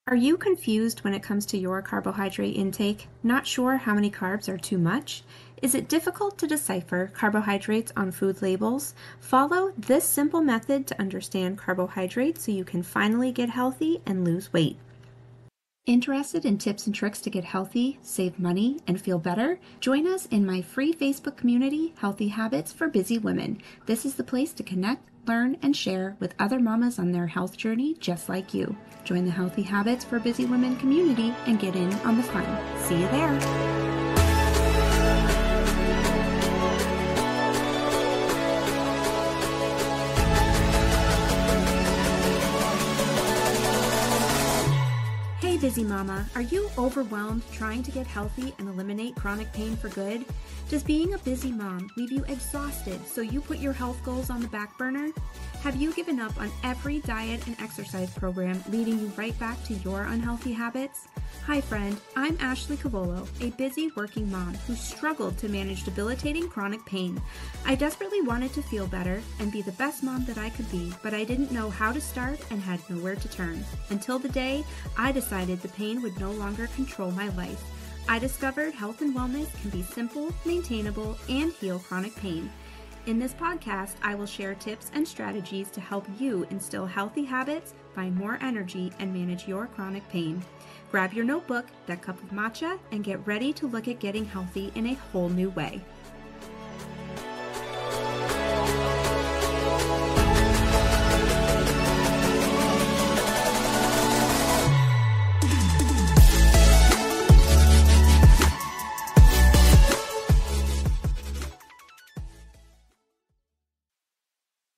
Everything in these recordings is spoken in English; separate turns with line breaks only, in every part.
Are you confused when it comes to your carbohydrate intake? Not sure how many carbs are too much? Is it difficult to decipher carbohydrates on food labels? Follow this simple method to understand carbohydrates so you can finally get healthy and lose weight. Interested in tips and tricks to get healthy, save money, and feel better? Join us in my free Facebook community, Healthy Habits for Busy Women. This is the place to connect, learn, and share with other mamas on their health journey just like you. Join the Healthy Habits for Busy Women community and get in on the fun. See you there. Busy mama, are you overwhelmed trying to get healthy and eliminate chronic pain for good? Does being a busy mom leave you exhausted so you put your health goals on the back burner? Have you given up on every diet and exercise program leading you right back to your unhealthy habits? Hi friend, I'm Ashley Cavolo, a busy working mom who struggled to manage debilitating chronic pain. I desperately wanted to feel better and be the best mom that I could be, but I didn't know how to start and had nowhere to turn. Until the day I decided the pain would no longer control my life. I discovered health and wellness can be simple, maintainable, and heal chronic pain. In this podcast, I will share tips and strategies to help you instill healthy habits, find more energy, and manage your chronic pain. Grab your notebook, that cup of matcha, and get ready to look at getting healthy in a whole new way.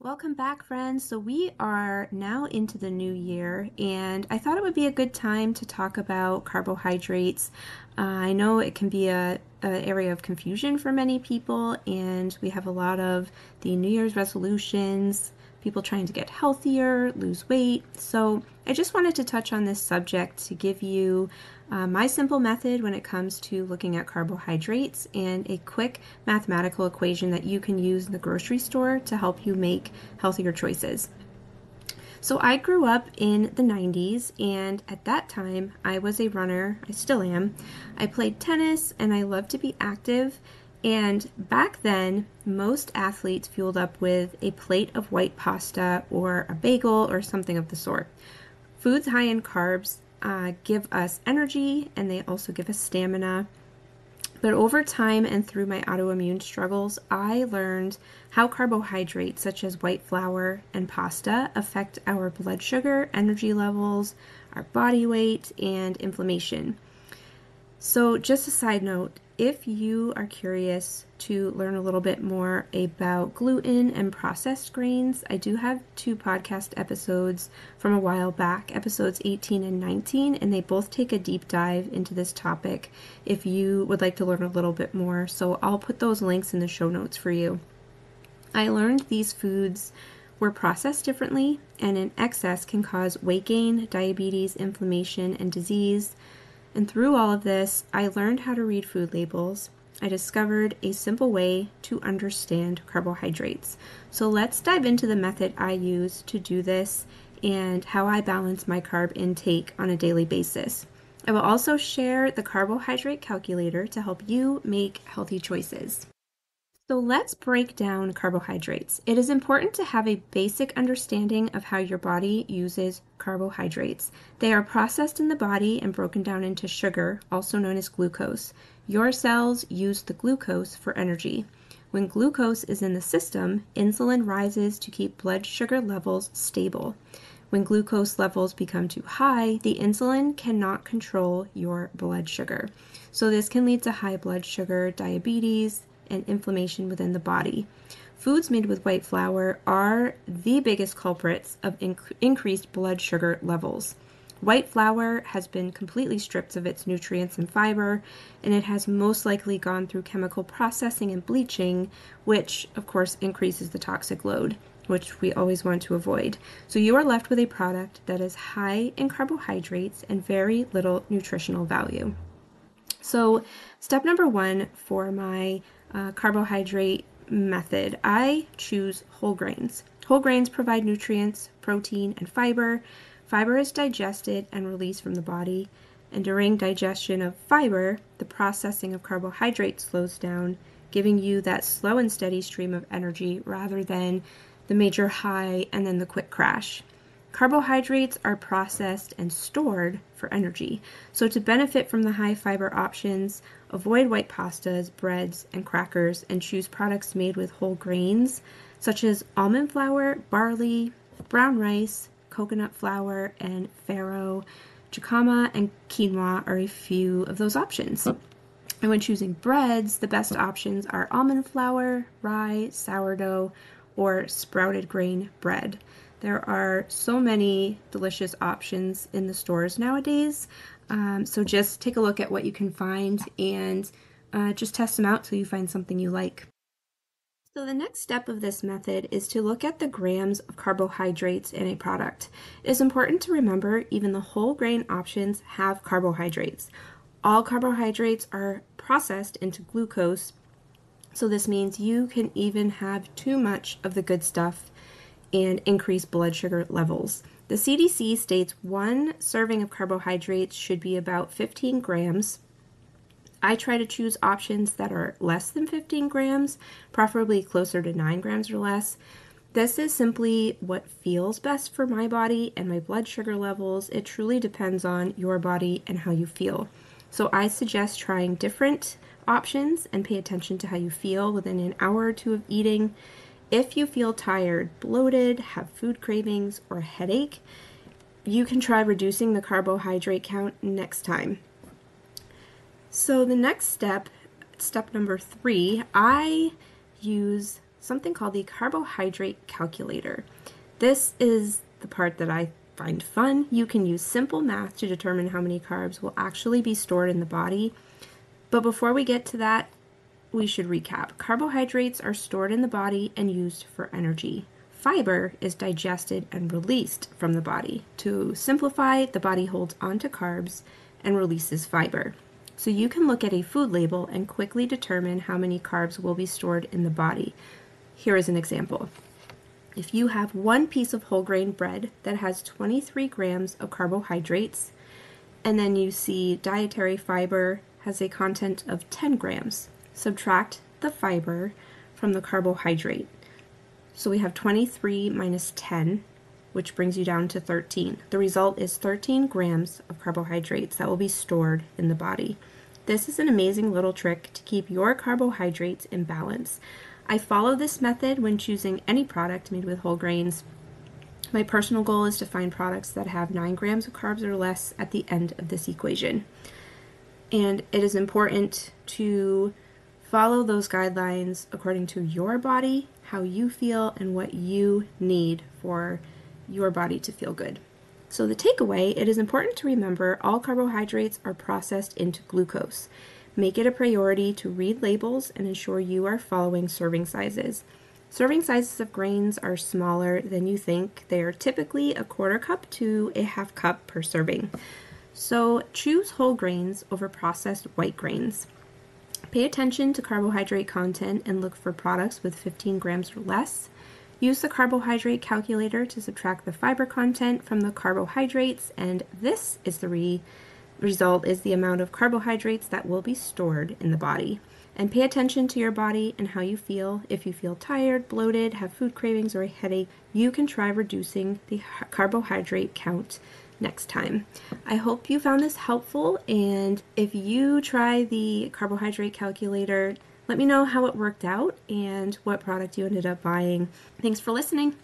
Welcome back, friends. So we are now into the new year, and I thought it would be a good time to talk about carbohydrates. I know it can be an area of confusion for many people, and we have a lot of the New Year's resolutions, people trying to get healthier, lose weight. So I just wanted to touch on this subject to give you my simple method when it comes to looking at carbohydrates and a quick mathematical equation that you can use in the grocery store to help you make healthier choices. So I grew up in the 90s, and at that time I was a runner. I still am. I played tennis and I loved to be active. And back then, most athletes fueled up with a plate of white pasta or a bagel or something of the sort. Foods high in carbs give us energy, and they also give us stamina. But over time and through my autoimmune struggles, I learned how carbohydrates such as white flour and pasta affect our blood sugar, energy levels, our body weight, and inflammation. So just a side note, if you are curious to learn a little bit more about gluten and processed grains, I do have 2 podcast episodes from a while back, episodes 18 and 19, and they both take a deep dive into this topic if you would like to learn a little bit more. So I'll put those links in the show notes for you. I learned these foods were processed differently, and in excess can cause weight gain, diabetes, inflammation, and disease. And through all of this, I learned how to read food labels. I discovered a simple way to understand carbohydrates. So let's dive into the method I use to do this and how I balance my carb intake on a daily basis. I will also share the Carbohydrate Calculator to help you make healthy choices. So let's break down carbohydrates. It is important to have a basic understanding of how your body uses carbohydrates. They are processed in the body and broken down into sugar, also known as glucose. Your cells use the glucose for energy. When glucose is in the system, insulin rises to keep blood sugar levels stable. When glucose levels become too high, the insulin cannot control your blood sugar. So this can lead to high blood sugar, diabetes, and inflammation within the body. Foods made with white flour are the biggest culprits of increased blood sugar levels. White flour has been completely stripped of its nutrients and fiber, and it has most likely gone through chemical processing and bleaching, which of course increases the toxic load, which we always want to avoid. So you are left with a product that is high in carbohydrates and very little nutritional value. So step number 1 for my carbohydrate method, I choose whole grains. Whole grains provide nutrients, protein, and fiber. Fiber is digested and released from the body, and during digestion of fiber, the processing of carbohydrates slows down, giving you that slow and steady stream of energy rather than the major high and then the quick crash. Carbohydrates are processed and stored for energy. So to benefit from the high fiber options, avoid white pastas, breads, and crackers, and choose products made with whole grains such as almond flour, barley, brown rice, coconut flour, and farro. Jicama and quinoa are a few of those options. And when choosing breads, the best options are almond flour, rye, sourdough, or sprouted grain bread. There are so many delicious options in the stores nowadays, so just take a look at what you can find and just test them out till you find something you like. So the next step of this method is to look at the grams of carbohydrates in a product. It is important to remember even the whole grain options have carbohydrates. All carbohydrates are processed into glucose, so this means you can even have too much of the good stuff and increase blood sugar levels. The CDC states 1 serving of carbohydrates should be about 15 grams. I try to choose options that are less than 15 grams, preferably closer to 9 grams or less. This is simply what feels best for my body and my blood sugar levels. It truly depends on your body and how you feel. So I suggest trying different options and pay attention to how you feel within an hour or two of eating. If you feel tired, bloated, have food cravings, or a headache, you can try reducing the carbohydrate count next time. So the next step number 3, I use something called the Carbohydrate Calculator. This is the part that I find fun. You can use simple math to determine how many carbs will actually be stored in the body. But before we get to that, we should recap. Carbohydrates are stored in the body and used for energy. Fiber is digested and released from the body. To simplify, the body holds onto carbs and releases fiber. So you can look at a food label and quickly determine how many carbs will be stored in the body. Here is an example. If you have 1 piece of whole grain bread that has 23 grams of carbohydrates, and then you see dietary fiber has a content of 10 grams, subtract the fiber from the carbohydrate. So we have 23 minus 10, which brings you down to 13. The result is 13 grams of carbohydrates that will be stored in the body. This is an amazing little trick to keep your carbohydrates in balance. I follow this method when choosing any product made with whole grains. My personal goal is to find products that have 9 grams of carbs or less at the end of this equation. And it is important to follow those guidelines according to your body, how you feel, and what you need for your body to feel good. So the takeaway, it is important to remember all carbohydrates are processed into glucose. Make it a priority to read labels and ensure you are following serving sizes. Serving sizes of grains are smaller than you think. They are typically a 1/4 cup to a 1/2 cup per serving. So choose whole grains over processed white grains. Pay attention to carbohydrate content and look for products with 15 grams or less. Use the carbohydrate calculator to subtract the fiber content from the carbohydrates, and this is the result is the amount of carbohydrates that will be stored in the body. And pay attention to your body and how you feel. If you feel tired, bloated, have food cravings, or a headache, you can try reducing the carbohydrate count next time. I hope you found this helpful, and if you try the carbohydrate calculator, let me know how it worked out and what product you ended up buying. Thanks for listening.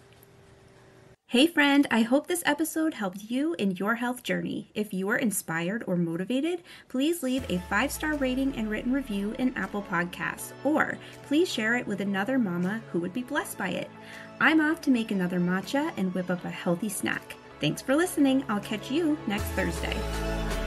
Hey friend, I hope this episode helped you in your health journey. If you are inspired or motivated, please leave a 5-star rating and written review in Apple Podcasts, or please share it with another mama who would be blessed by it. I'm off to make another matcha and whip up a healthy snack. Thanks for listening. I'll catch you next Thursday.